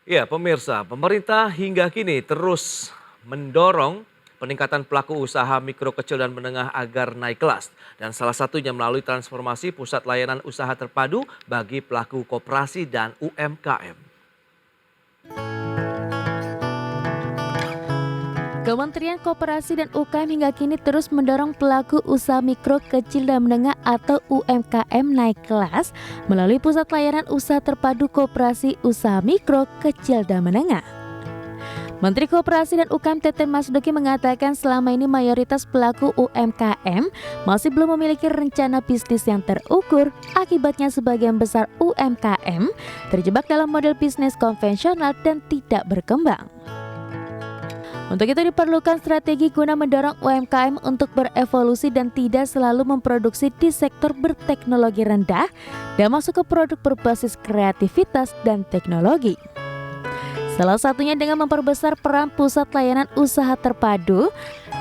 Ya, pemirsa, pemerintah hingga kini terus mendorong peningkatan pelaku usaha mikro, kecil, dan menengah agar naik kelas. Dan salah satunya melalui transformasi pusat layanan usaha terpadu bagi pelaku koperasi dan UMKM. Kementerian Koperasi dan UKM hingga kini terus mendorong pelaku usaha mikro, kecil, dan menengah atau UMKM naik kelas melalui Pusat Layanan Usaha Terpadu Koperasi Usaha Mikro, Kecil, dan Menengah. Menteri Koperasi dan UKM Teten Mas Duki mengatakan selama ini mayoritas pelaku UMKM masih belum memiliki rencana bisnis yang terukur. Akibatnya sebagian besar UMKM terjebak dalam model bisnis konvensional dan tidak berkembang. Untuk itu diperlukan strategi guna mendorong UMKM untuk berevolusi dan tidak selalu memproduksi di sektor berteknologi rendah dan masuk ke produk berbasis kreativitas dan teknologi. Salah satunya dengan memperbesar peran pusat layanan usaha terpadu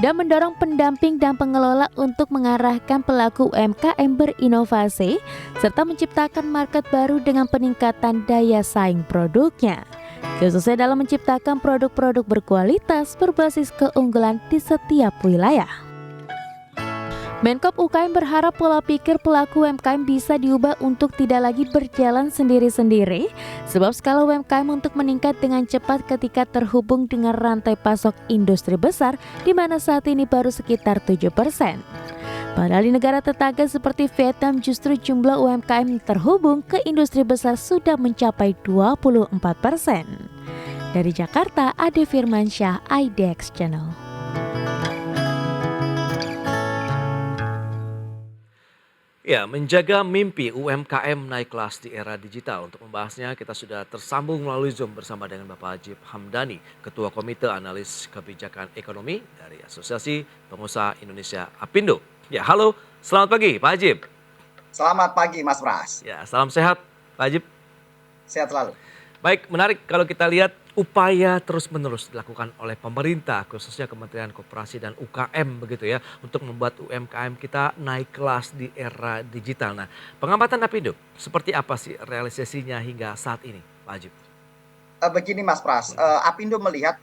dan mendorong pendamping dan pengelola untuk mengarahkan pelaku UMKM berinovasi serta menciptakan market baru dengan peningkatan daya saing produknya, khususnya dalam menciptakan produk-produk berkualitas berbasis keunggulan di setiap wilayah. Menkop UKM berharap pola pikir pelaku UMKM bisa diubah untuk tidak lagi berjalan sendiri-sendiri, sebab skala UMKM untuk meningkat dengan cepat ketika terhubung dengan rantai pasok industri besar, di mana saat ini baru sekitar 7%. Padahal di negara tetangga seperti Vietnam justru jumlah UMKM yang terhubung ke industri besar sudah mencapai 24%. Dari Jakarta, Ade Firmansyah, IDX Channel. Ya, menjaga mimpi UMKM naik kelas di era digital. Untuk membahasnya, kita sudah tersambung melalui Zoom bersama dengan Bapak Ajib Hamdani, Ketua Komite Analis Kebijakan Ekonomi dari Asosiasi Pengusaha Indonesia Apindo. Ya, halo, selamat pagi Pak Ajib. Selamat pagi Mas Pras. Ya, salam sehat Pak Ajib. Sehat selalu. Baik, menarik kalau kita lihat upaya terus-menerus dilakukan oleh pemerintah, khususnya Kementerian Koperasi dan UKM begitu ya, untuk membuat UMKM kita naik kelas di era digital. Nah, pengamatan Apindo, seperti apa sih realisasinya hingga saat ini, Pak Ajib? Begini Mas Pras, Apindo melihat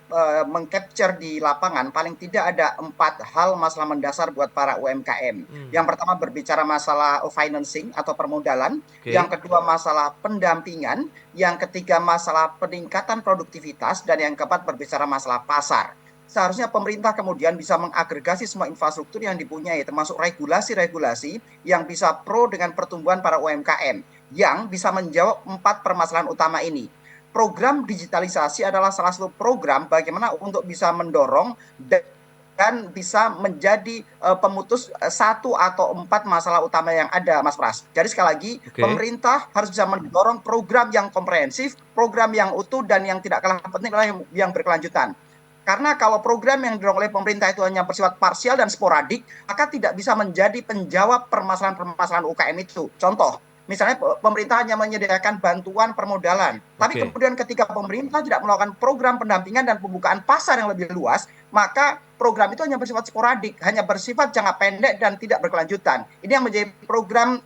mengcapture di lapangan paling tidak ada 4 hal masalah mendasar buat para UMKM. Yang pertama berbicara masalah financing atau permodalan, yang kedua masalah pendampingan, yang ketiga masalah peningkatan produktivitas, dan yang keempat berbicara masalah pasar. Seharusnya pemerintah kemudian bisa mengagregasi semua infrastruktur yang dipunyai, termasuk regulasi-regulasi yang bisa pro dengan pertumbuhan para UMKM, yang bisa menjawab 4 permasalahan utama ini. Program digitalisasi adalah salah satu program bagaimana untuk bisa mendorong dan bisa menjadi pemutus 1 atau 4 masalah utama yang ada, Mas Pras. Jadi sekali lagi, pemerintah harus bisa mendorong program yang komprehensif, program yang utuh, dan yang tidak kalah penting adalah yang berkelanjutan. Karena kalau program yang didorong oleh pemerintah itu hanya bersifat parsial dan sporadik, maka tidak bisa menjadi penjawab permasalahan-permasalahan UKM itu. Contoh, misalnya pemerintah hanya menyediakan bantuan permodalan, tapi kemudian ketika pemerintah tidak melakukan program pendampingan dan pembukaan pasar yang lebih luas, maka program itu hanya bersifat sporadik, hanya bersifat jangka pendek dan tidak berkelanjutan. Ini yang menjadi program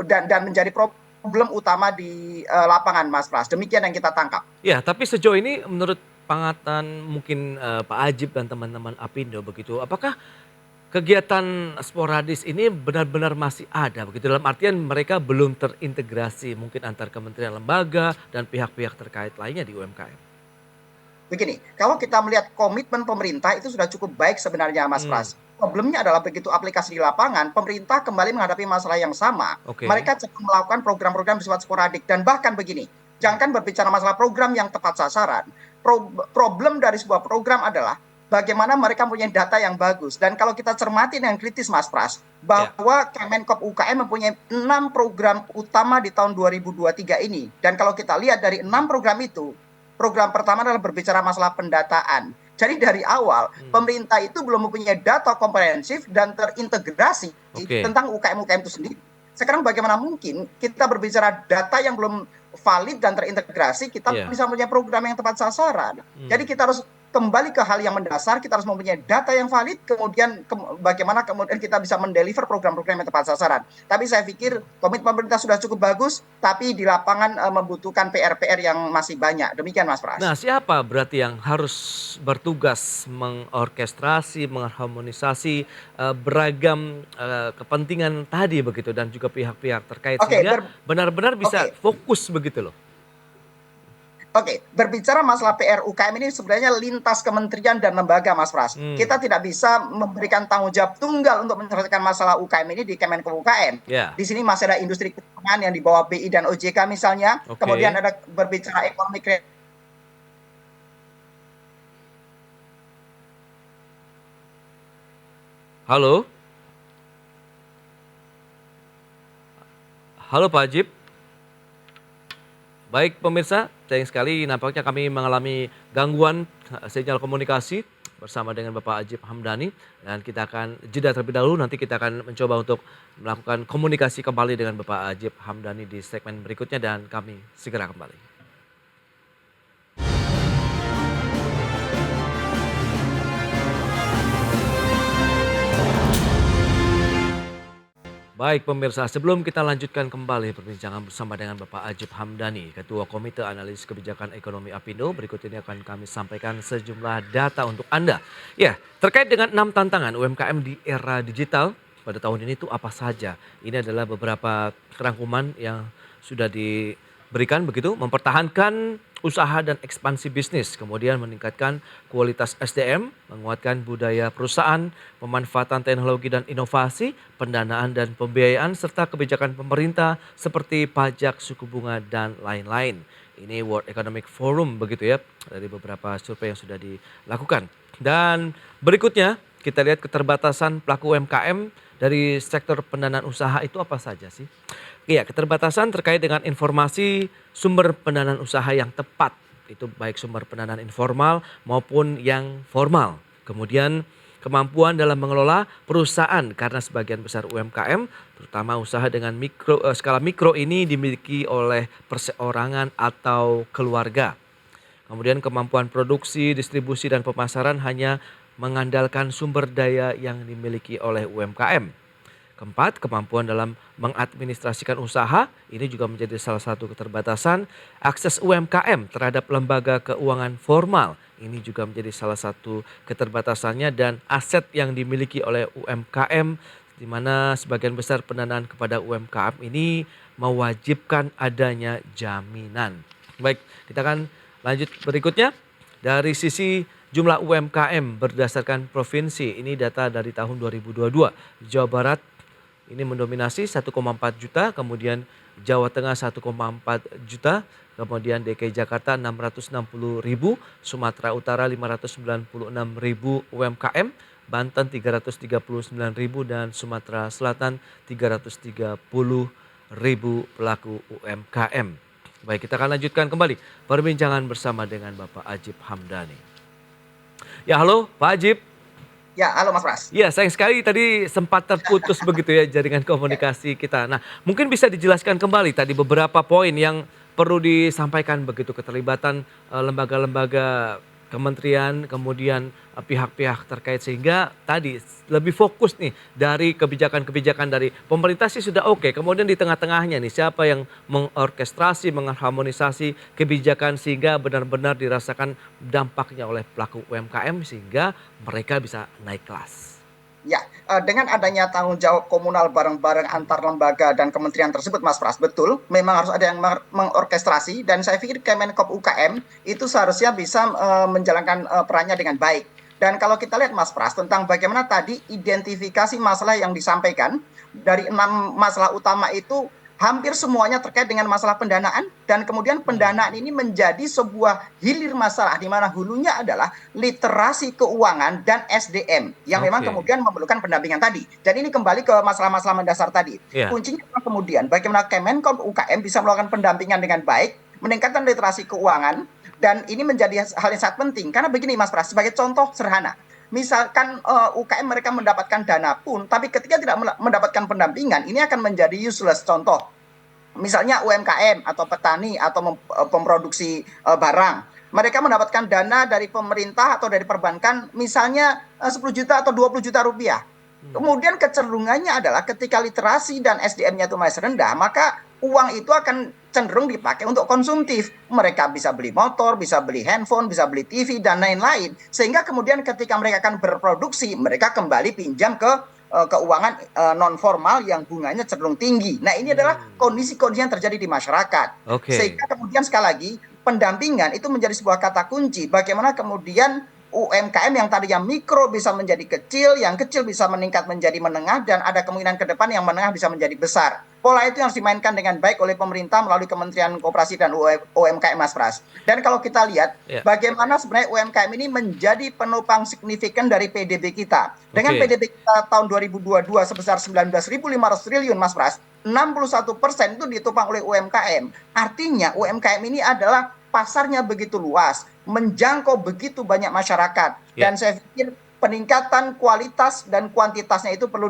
dan menjadi problem utama di lapangan, Mas Pras. Demikian yang kita tangkap. Ya, tapi sejauh ini menurut pangatan mungkin Pak Ajib dan teman-teman Apindo begitu, apakah kegiatan sporadis ini benar-benar masih ada begitu, dalam artian mereka belum terintegrasi mungkin antar kementerian, lembaga, dan pihak-pihak terkait lainnya di UMKM? Begini, kalau kita melihat komitmen pemerintah itu sudah cukup baik sebenarnya, Mas Pras. Problemnya adalah begitu aplikasi di lapangan, pemerintah kembali menghadapi masalah yang sama. Mereka cenderung melakukan program-program bersifat sporadik, dan bahkan begini, jangan berbicara masalah program yang tepat sasaran. Problem dari sebuah program adalah bagaimana mereka mempunyai data yang bagus. Dan kalau kita cermati dengan kritis, Mas Pras, bahwa Kemenkop UKM mempunyai 6 program utama di tahun 2023 ini. Dan kalau kita lihat dari 6 program itu, program pertama adalah berbicara masalah pendataan. Jadi dari awal, pemerintah itu belum mempunyai data komprehensif dan terintegrasi tentang UKM-UKM itu sendiri. Sekarang bagaimana mungkin kita berbicara data yang belum valid dan terintegrasi, kita bisa punya program yang tepat sasaran. Jadi kita harus kembali ke hal yang mendasar, kita harus mempunyai data yang valid, kemudian bagaimana kemudian kita bisa mendeliver program-program yang tepat sasaran. Tapi saya pikir komitmen pemerintah sudah cukup bagus, tapi di lapangan membutuhkan PR-PR yang masih banyak. Demikian Mas Pras. Nah, siapa berarti yang harus bertugas mengorkestrasi, mengharmonisasi beragam kepentingan tadi begitu dan juga pihak-pihak terkait Oke, sehingga benar-benar bisa oke. fokus begitu loh. Oke, berbicara masalah PR UKM ini sebenarnya lintas kementerian dan lembaga, Mas Pras. Hmm, Kita tidak bisa memberikan tanggung jawab tunggal untuk menyelesaikan masalah UKM ini di Kemenko UKM. ya, Di sini masih ada industri keuangan yang di bawah BI dan OJK misalnya. Kemudian oke. ada berbicara ekonomi kreatif. Halo, halo Pak Ajib. Baik pemirsa, sayang sekali nampaknya kami mengalami gangguan sinyal komunikasi bersama dengan Bapak Ajib Hamdani dan kita akan jeda terlebih dahulu, nanti kita akan mencoba untuk melakukan komunikasi kembali dengan Bapak Ajib Hamdani di segmen berikutnya dan kami segera kembali. Baik pemirsa, sebelum kita lanjutkan kembali perbincangan bersama dengan Bapak Ajib Hamdani, Ketua Komite Analisis Kebijakan Ekonomi Apindo, berikut ini akan kami sampaikan sejumlah data untuk Anda. Ya, terkait dengan 6 tantangan UMKM di era digital pada tahun ini itu apa saja? Ini adalah beberapa rangkuman yang sudah diberikan begitu, mempertahankan usaha dan ekspansi bisnis, kemudian meningkatkan kualitas SDM, menguatkan budaya perusahaan, pemanfaatan teknologi dan inovasi, pendanaan dan pembiayaan, serta kebijakan pemerintah seperti pajak, suku bunga, dan lain-lain. Ini World Economic Forum begitu ya, dari beberapa survei yang sudah dilakukan. Dan berikutnya kita lihat keterbatasan pelaku UMKM dari sektor pendanaan usaha itu apa saja sih? Iya, keterbatasan terkait dengan informasi sumber pendanaan usaha yang tepat. Itu baik sumber pendanaan informal maupun yang formal. Kemudian kemampuan dalam mengelola perusahaan karena sebagian besar UMKM, terutama usaha dengan skala mikro ini dimiliki oleh perseorangan atau keluarga. Kemudian kemampuan produksi, distribusi dan pemasaran hanya mengandalkan sumber daya yang dimiliki oleh UMKM. Keempat, kemampuan dalam mengadministrasikan usaha, ini juga menjadi salah satu keterbatasan. Akses UMKM terhadap lembaga keuangan formal, ini juga menjadi salah satu keterbatasannya. Dan aset yang dimiliki oleh UMKM, di mana sebagian besar pendanaan kepada UMKM ini mewajibkan adanya jaminan. Baik, kita akan lanjut berikutnya. Dari sisi jumlah UMKM berdasarkan provinsi, ini data dari tahun 2022. Jawa Barat ini mendominasi 1,4 juta, kemudian Jawa Tengah 1,4 juta, kemudian DKI Jakarta 660 ribu, Sumatera Utara 596 ribu UMKM, Banten 339 ribu, dan Sumatera Selatan 330 ribu pelaku UMKM. Baik, kita akan lanjutkan kembali perbincangan bersama dengan Bapak Ajib Hamdani. Ya, halo Pak Ajib. Ya, halo Mas Pras. Iya, sayang sekali tadi sempat terputus begitu ya jaringan komunikasi kita. Nah, mungkin bisa dijelaskan kembali tadi beberapa poin yang perlu disampaikan begitu, keterlibatan lembaga-lembaga kementerian, kemudian pihak-pihak terkait, sehingga tadi lebih fokus nih dari kebijakan-kebijakan dari pemerintah sih sudah oke. Kemudian di tengah-tengahnya nih siapa yang mengorkestrasi, mengharmonisasi kebijakan sehingga benar-benar dirasakan dampaknya oleh pelaku UMKM sehingga mereka bisa naik kelas. Ya, dengan adanya tanggung jawab komunal bareng-bareng antar lembaga dan kementerian tersebut, Mas Pras, betul, memang harus ada yang mengorkestrasi, dan saya pikir Kemenkop UKM itu seharusnya bisa menjalankan perannya dengan baik. Dan kalau kita lihat Mas Pras tentang bagaimana tadi identifikasi masalah yang disampaikan, dari 6 masalah utama itu hampir semuanya terkait dengan masalah pendanaan, dan kemudian pendanaan ini menjadi sebuah hilir masalah di mana hulunya adalah literasi keuangan dan SDM yang memang Oke. kemudian memerlukan pendampingan tadi. Dan ini kembali ke masalah-masalah mendasar tadi. Iya. Kuncinya adalah kemudian bagaimana Kemenkop UKM bisa melakukan pendampingan dengan baik, meningkatkan literasi keuangan, dan ini menjadi hal yang sangat penting. Karena begini Mas Pras, sebagai contoh sederhana, misalkan UKM mereka mendapatkan dana pun, tapi ketika tidak mendapatkan pendampingan, ini akan menjadi useless. Contoh, misalnya UMKM atau petani atau pemproduksi barang, mereka mendapatkan dana dari pemerintah atau dari perbankan misalnya 10 juta atau 20 juta rupiah. Kemudian kecenderungannya adalah ketika literasi dan SDM-nya itu masih rendah, maka uang itu akan cenderung dipakai untuk konsumtif. Mereka bisa beli motor, bisa beli handphone, bisa beli TV, dan lain-lain. Sehingga kemudian ketika mereka akan berproduksi, mereka kembali pinjam ke keuangan non formal yang bunganya cenderung tinggi. Nah, ini adalah kondisi-kondisi yang terjadi di masyarakat. Oke. Sehingga kemudian sekali lagi pendampingan itu menjadi sebuah kata kunci. Bagaimana kemudian UMKM yang tadinya mikro bisa menjadi kecil, yang kecil bisa meningkat menjadi menengah, dan ada kemungkinan ke depan yang menengah bisa menjadi besar. Pola itu yang harus dimainkan dengan baik oleh pemerintah melalui Kementerian Koperasi dan UMKM, Mas Pras. Dan kalau kita lihat bagaimana sebenarnya UMKM ini menjadi penopang signifikan dari PDB kita. Dengan PDB kita tahun 2022 sebesar 19.500 triliun, Mas Pras, 61% itu ditopang oleh UMKM. Artinya UMKM ini adalah pasarnya begitu luas, menjangkau begitu banyak masyarakat. Dan saya pikir peningkatan kualitas dan kuantitasnya itu perlu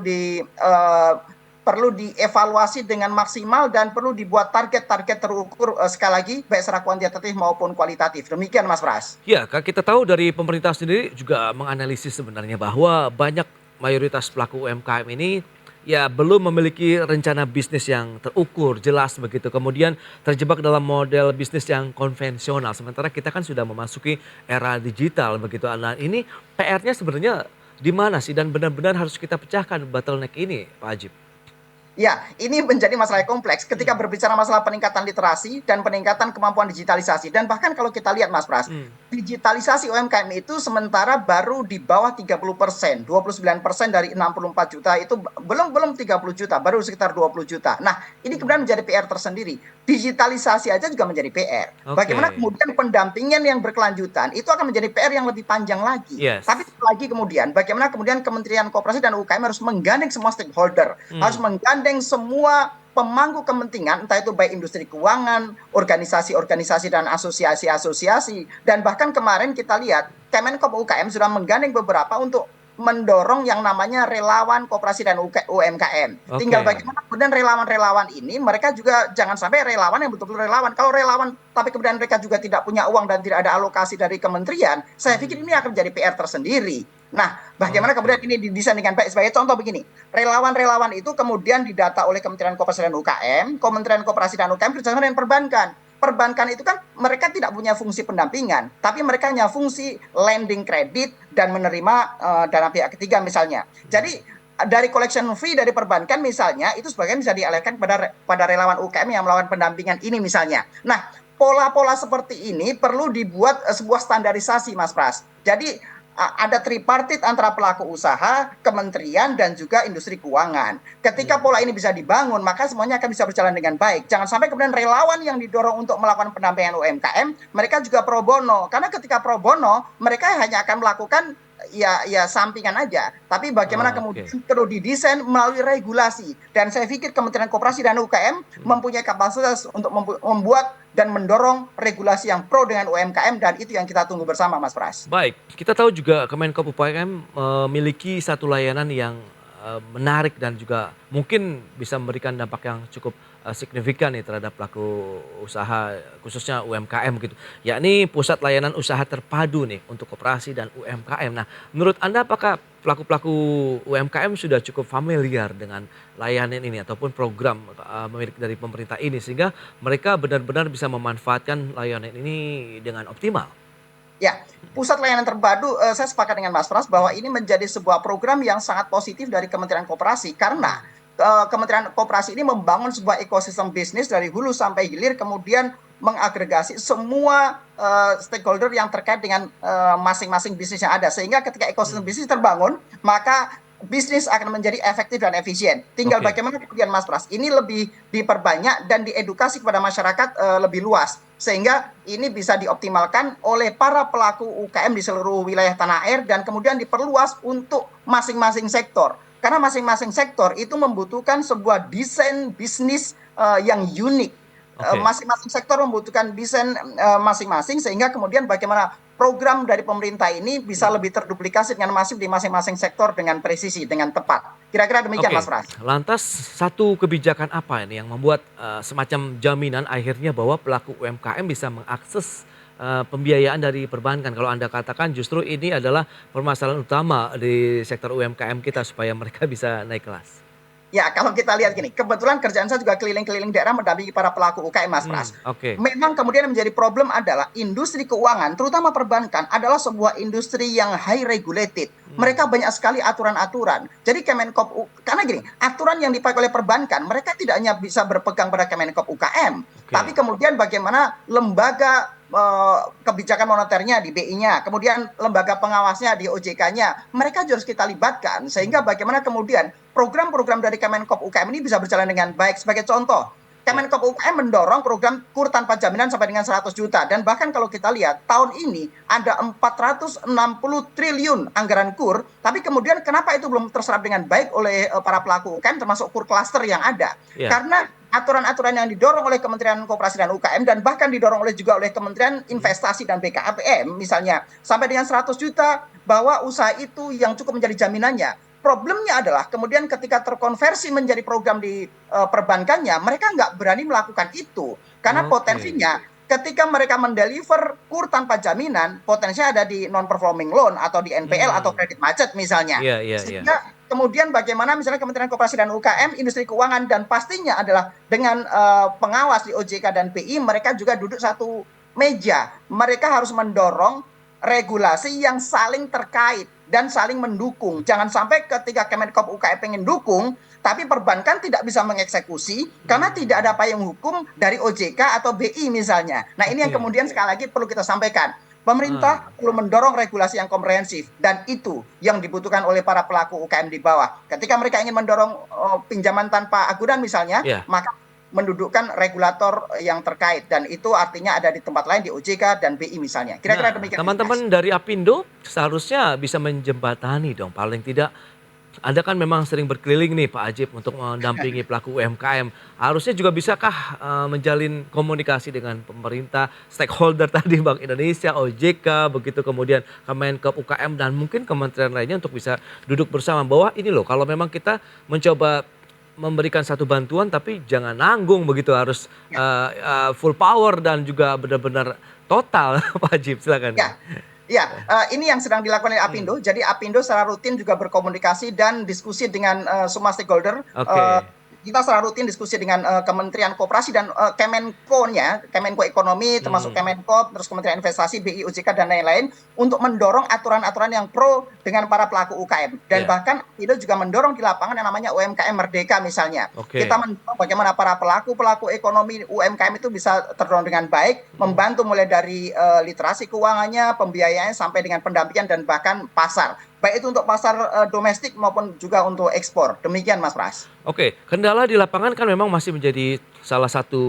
dievaluasi dengan maksimal dan perlu dibuat target-target terukur sekali lagi baik secara kuantitatif maupun kualitatif. Demikian, Mas Pras. Ya, kita tahu dari pemerintah sendiri juga menganalisis sebenarnya bahwa banyak mayoritas pelaku UMKM ini ya belum memiliki rencana bisnis yang terukur, jelas begitu. Kemudian terjebak dalam model bisnis yang konvensional. Sementara kita kan sudah memasuki era digital begitu. Nah, ini PR-nya sebenarnya di mana sih dan benar-benar harus kita pecahkan bottleneck ini, Pak Ajib? Ya, ini menjadi masalah yang kompleks ketika berbicara masalah peningkatan literasi dan peningkatan kemampuan digitalisasi. Dan bahkan kalau kita lihat, Mas Pras, digitalisasi UMKM itu sementara baru di bawah 30%, 29% dari 64 juta itu belum 30 juta, baru sekitar 20 juta. Nah, ini kemudian menjadi PR tersendiri. Digitalisasi aja juga menjadi PR. Bagaimana kemudian pendampingan yang berkelanjutan itu akan menjadi PR yang lebih panjang lagi. Tapi lagi kemudian, bagaimana kemudian Kementerian Koperasi dan UKM harus menggandeng semua stakeholder, harus menggandeng semua pemangku kepentingan, entah itu baik industri keuangan, organisasi-organisasi dan asosiasi-asosiasi. Dan bahkan kemarin kita lihat Kemenkop UKM sudah menggandeng beberapa untuk mendorong yang namanya relawan koperasi dan UMKM. Tinggal bagaimana kemudian relawan-relawan ini, mereka juga jangan sampai relawan yang betul-betul relawan. Kalau relawan tapi kemudian mereka juga tidak punya uang dan tidak ada alokasi dari kementerian, saya pikir ini akan menjadi PR tersendiri. Nah, bagaimana kemudian ini didesain dengan baik? Sebagai contoh begini, relawan-relawan itu kemudian didata oleh Kementerian Koperasi dan UKM, Kementerian Koperasi dan UKM bersama dengan perbankan. Perbankan itu kan mereka tidak punya fungsi pendampingan, tapi mereka hanya fungsi lending kredit dan menerima dana pihak ketiga misalnya. Jadi dari collection fee dari perbankan misalnya itu sebagian bisa dialihkan pada relawan UKM yang melakukan pendampingan ini misalnya. Nah, pola-pola seperti ini perlu dibuat sebuah standarisasi, Mas Pras. Jadi ada tripartit antara pelaku usaha, kementerian, dan juga industri keuangan. Ketika pola ini bisa dibangun, maka semuanya akan bisa berjalan dengan baik. Jangan sampai kemudian relawan yang didorong untuk melakukan pendampingan UMKM, mereka juga pro bono. Karena ketika pro bono, mereka hanya akan melakukan ya sampingan aja. Tapi bagaimana kemudian perlu didesain melalui regulasi. Dan saya pikir Kementerian Koperasi dan UKM mempunyai kapasitas untuk membuat dan mendorong regulasi yang pro dengan UMKM, dan itu yang kita tunggu bersama, Mas Pras. Baik, kita tahu juga Kemenkop UKM memiliki satu layanan yang menarik dan juga mungkin bisa memberikan dampak yang cukup signifikan nih terhadap pelaku usaha khususnya UMKM gitu. Yakni Pusat Layanan Usaha Terpadu nih untuk koperasi dan UMKM. Nah, menurut Anda apakah pelaku-pelaku UMKM sudah cukup familiar dengan layanan ini ataupun program milik dari pemerintah ini sehingga mereka benar-benar bisa memanfaatkan layanan ini dengan optimal? Ya, Pusat Layanan Terpadu, saya sepakat dengan Mas Pras bahwa ini menjadi sebuah program yang sangat positif dari Kementerian Koperasi karena Kementerian Koperasi ini membangun sebuah ekosistem bisnis dari hulu sampai hilir, kemudian mengagregasi semua stakeholder yang terkait dengan masing-masing bisnis yang ada. Sehingga ketika ekosistem bisnis terbangun, maka bisnis akan menjadi efektif dan efisien. Tinggal bagaimana kemudian, Mas Pras, ini lebih diperbanyak dan diedukasi kepada masyarakat lebih luas. Sehingga ini bisa dioptimalkan oleh para pelaku UKM di seluruh wilayah tanah air dan kemudian diperluas untuk masing-masing sektor. Karena masing-masing sektor itu membutuhkan sebuah desain bisnis yang unik. Masing-masing sektor membutuhkan desain masing-masing sehingga kemudian bagaimana program dari pemerintah ini bisa lebih terduplikasi dengan masif di masing-masing sektor dengan presisi, dengan tepat. Kira-kira demikian, Mas Pras. Lantas satu kebijakan apa ini yang membuat semacam jaminan akhirnya bahwa pelaku UMKM bisa mengakses pembiayaan dari perbankan. Kalau Anda katakan justru ini adalah permasalahan utama di sektor UMKM kita supaya mereka bisa naik kelas. Ya, kalau kita lihat gini, kebetulan kerjaan saya juga keliling-keliling daerah mendampingi para pelaku UKM, Mas Pras. Oke. Memang kemudian menjadi problem adalah industri keuangan, terutama perbankan, adalah sebuah industri yang high regulated. Mereka banyak sekali aturan-aturan. Jadi karena gini, aturan yang dipakai oleh perbankan, mereka tidak hanya bisa berpegang pada Kemenkop UKM, tapi kemudian bagaimana lembaga kebijakan moneternya di BI-nya, kemudian lembaga pengawasnya di OJK-nya, mereka juga harus kita libatkan sehingga bagaimana kemudian program-program dari Kemenkop UKM ini bisa berjalan dengan baik. Sebagai contoh, Kemenkop UKM mendorong program KUR tanpa jaminan sampai dengan 100 juta. Dan bahkan kalau kita lihat, tahun ini ada 460 triliun anggaran KUR, tapi kemudian kenapa itu belum terserap dengan baik oleh para pelaku UKM, termasuk KUR cluster yang ada? Karena aturan-aturan yang didorong oleh Kementerian Koperasi dan UKM dan bahkan didorong juga oleh Kementerian Investasi dan BKPM misalnya, sampai dengan 100 juta bahwa usaha itu yang cukup menjadi jaminannya. Problemnya adalah kemudian ketika terkonversi menjadi program di perbankannya, mereka nggak berani melakukan itu. Karena potensinya ketika mereka mendeliver KUR tanpa jaminan, potensinya ada di non-performing loan atau di NPL atau kredit macet misalnya. Sehingga kemudian bagaimana misalnya Kementerian Koperasi dan UKM, industri keuangan, dan pastinya adalah dengan pengawas di OJK dan BI, mereka juga duduk satu meja. Mereka harus mendorong regulasi yang saling terkait dan saling mendukung. Jangan sampai ketika Kemenkop UKM pengen dukung, tapi perbankan tidak bisa mengeksekusi karena tidak ada payung hukum dari OJK atau BI misalnya. Nah, ini yang kemudian sekali lagi perlu kita sampaikan. Pemerintah perlu mendorong regulasi yang komprehensif dan itu yang dibutuhkan oleh para pelaku UKM di bawah. Ketika mereka ingin mendorong pinjaman tanpa agunan misalnya, maka mendudukkan regulator yang terkait dan itu artinya ada di tempat lain di OJK dan BI misalnya. Kira-kira demikian. Teman-teman dari Apindo seharusnya bisa menjembatani dong, paling tidak. Anda kan memang sering berkeliling nih Pak Ajib untuk mendampingi pelaku UMKM. Harusnya juga bisakah menjalin komunikasi dengan pemerintah, stakeholder tadi Bank Indonesia, OJK, begitu kemudian Kemenkop UKM dan mungkin kementerian lainnya untuk bisa duduk bersama bahwa ini loh kalau memang kita mencoba memberikan satu bantuan tapi jangan nanggung begitu harus full power dan juga benar-benar total Pak Ajib silakan. Ya, ini yang sedang dilakukan oleh Apindo. Jadi Apindo secara rutin juga berkomunikasi dan diskusi dengan semua stakeholder. Kita secara rutin diskusi dengan Kementerian Koperasi dan Kemenko-nya, Kemenko Ekonomi, termasuk Kemenkop, terus Kementerian Investasi, BI, OJK, dan lain-lain, untuk mendorong aturan-aturan yang pro dengan para pelaku UKM. Dan bahkan Apindo juga mendorong di lapangan yang namanya UMKM Merdeka misalnya. Kita mendorong bagaimana para pelaku ekonomi UMKM itu bisa terdorong dengan baik, membantu mulai dari literasi keuangannya, pembiayaannya, sampai dengan pendampingan dan bahkan pasar. Baik itu untuk pasar domestik maupun juga untuk ekspor. Demikian Mas Pras. Oke, kendala di lapangan kan memang masih menjadi salah satu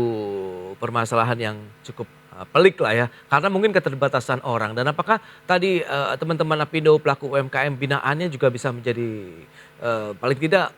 permasalahan yang cukup pelik lah ya. Karena mungkin keterbatasan orang. Dan apakah tadi teman-teman Apindo pelaku UMKM binaannya juga bisa menjadi paling tidak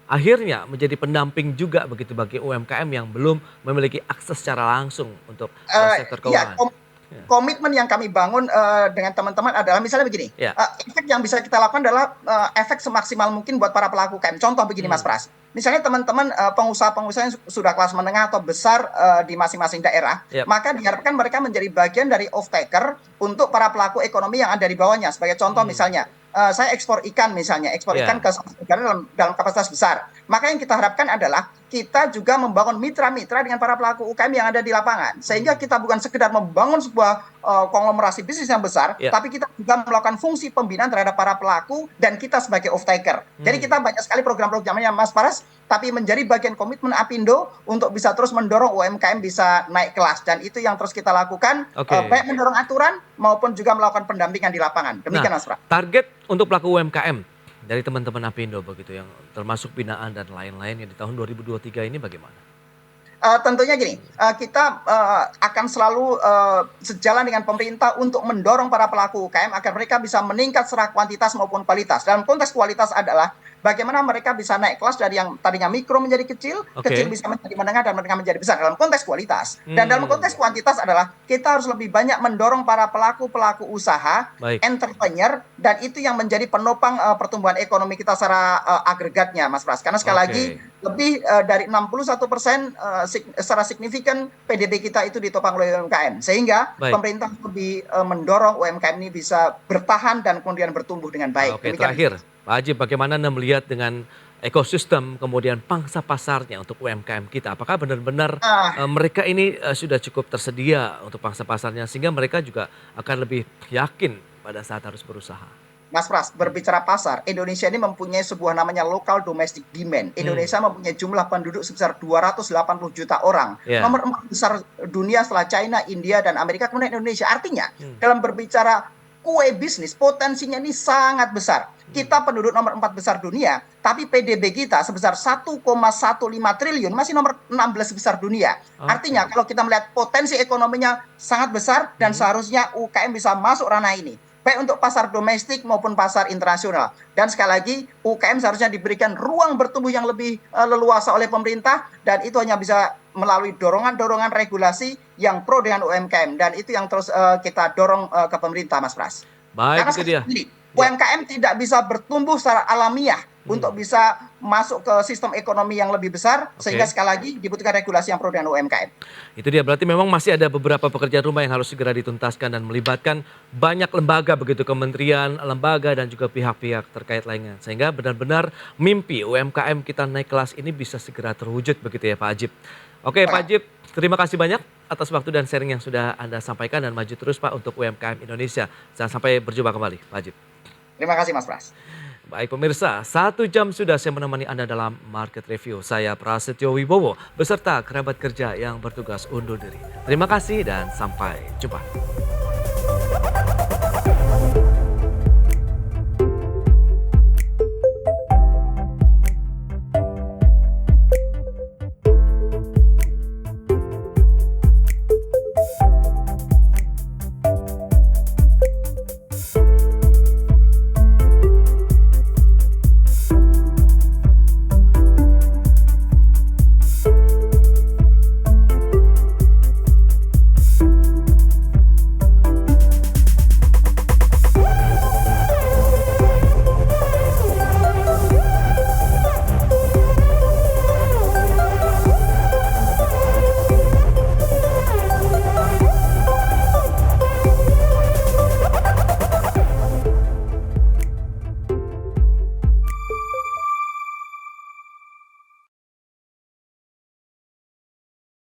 akhirnya menjadi pendamping juga begitu bagi UMKM yang belum memiliki akses secara langsung untuk sektor keuangan. Komitmen yang kami bangun dengan teman-teman adalah misalnya begini, efek yang bisa kita lakukan adalah efek semaksimal mungkin buat para pelaku UKM. Contoh begini Mas Pras, misalnya teman-teman pengusaha-pengusaha yang sudah kelas menengah atau besar di masing-masing daerah, maka diharapkan mereka menjadi bagian dari off-taker untuk para pelaku ekonomi yang ada di bawahnya. Sebagai contoh misalnya, saya ekspor ikan misalnya, ekspor ikan ke negara dalam kapasitas besar. Maka yang kita harapkan adalah kita juga membangun mitra-mitra dengan para pelaku UKM yang ada di lapangan. Sehingga kita bukan sekedar membangun sebuah konglomerasi bisnis yang besar, tapi kita juga melakukan fungsi pembinaan terhadap para pelaku dan kita sebagai off-taker. Jadi kita banyak sekali program-programnya Mas Paras, tapi menjadi bagian komitmen Apindo untuk bisa terus mendorong UMKM bisa naik kelas. Dan itu yang terus kita lakukan, baik mendorong aturan maupun juga melakukan pendampingan di lapangan. Demikian Mas Pras. Target untuk pelaku UMKM dari teman-teman Apindo begitu yang termasuk binaan dan lain-lain yang di tahun 2023 ini bagaimana? Tentunya gini, kita akan selalu sejalan dengan pemerintah untuk mendorong para pelaku UKM agar mereka bisa meningkat secara kuantitas maupun kualitas. Dalam konteks kualitas adalah bagaimana mereka bisa naik kelas dari yang tadinya mikro menjadi kecil, kecil bisa menjadi menengah, dan menengah menjadi besar dalam konteks kualitas. Dan dalam konteks kuantitas adalah kita harus lebih banyak mendorong para pelaku-pelaku usaha, entrepreneur, dan itu yang menjadi penopang pertumbuhan ekonomi kita secara agregatnya, Mas Pras. Karena sekali lagi lebih dari 61% secara signifikan PDB kita itu ditopang oleh UMKM. Sehingga pemerintah lebih mendorong UMKM ini bisa bertahan dan kemudian bertumbuh dengan baik. Oke, terakhir Pak Hajib, bagaimana Anda melihat dengan ekosistem kemudian pangsa pasarnya untuk UMKM kita? Apakah benar-benar mereka ini sudah cukup tersedia untuk pangsa pasarnya sehingga mereka juga akan lebih yakin pada saat harus berusaha? Mas Pras, berbicara pasar, Indonesia ini mempunyai sebuah namanya local domestic demand. Indonesia mempunyai jumlah penduduk sebesar 280 juta orang. Nomor 4 besar dunia setelah China, India, dan Amerika, kemudian Indonesia. Artinya, dalam berbicara kue bisnis, potensinya ini sangat besar. Kita penduduk nomor 4 besar dunia, tapi PDB kita sebesar 1,15 triliun, masih nomor 16 besar dunia. Artinya kalau kita melihat potensi ekonominya sangat besar dan seharusnya UKM bisa masuk ranah ini. Baik untuk pasar domestik maupun pasar internasional. Dan sekali lagi UKM seharusnya diberikan ruang bertumbuh yang lebih leluasa oleh pemerintah, dan itu hanya bisa melalui dorongan-dorongan regulasi yang pro dengan UMKM, dan itu yang terus kita dorong ke pemerintah, Mas Pras. Baik, karena itu dia. UMKM tidak bisa bertumbuh secara alamiah untuk bisa masuk ke sistem ekonomi yang lebih besar, sehingga sekali lagi dibutuhkan regulasi yang pro dengan UMKM. Itu dia, berarti memang masih ada beberapa pekerjaan rumah yang harus segera dituntaskan dan melibatkan banyak lembaga, begitu kementerian, lembaga, dan juga pihak-pihak terkait lainnya. Sehingga benar-benar mimpi UMKM kita naik kelas ini bisa segera terwujud, begitu ya Pak Hajib. Oke Pak Hajib, terima kasih banyak atas waktu dan sharing yang sudah Anda sampaikan, dan maju terus Pak untuk UMKM Indonesia. Jangan sampai berjumpa kembali Pak Hajib. Terima kasih Mas Pras. Baik pemirsa, 1 jam sudah saya menemani Anda dalam Market Review. Saya Prasetyo Wibowo beserta kerabat kerja yang bertugas undur diri. Terima kasih dan sampai jumpa.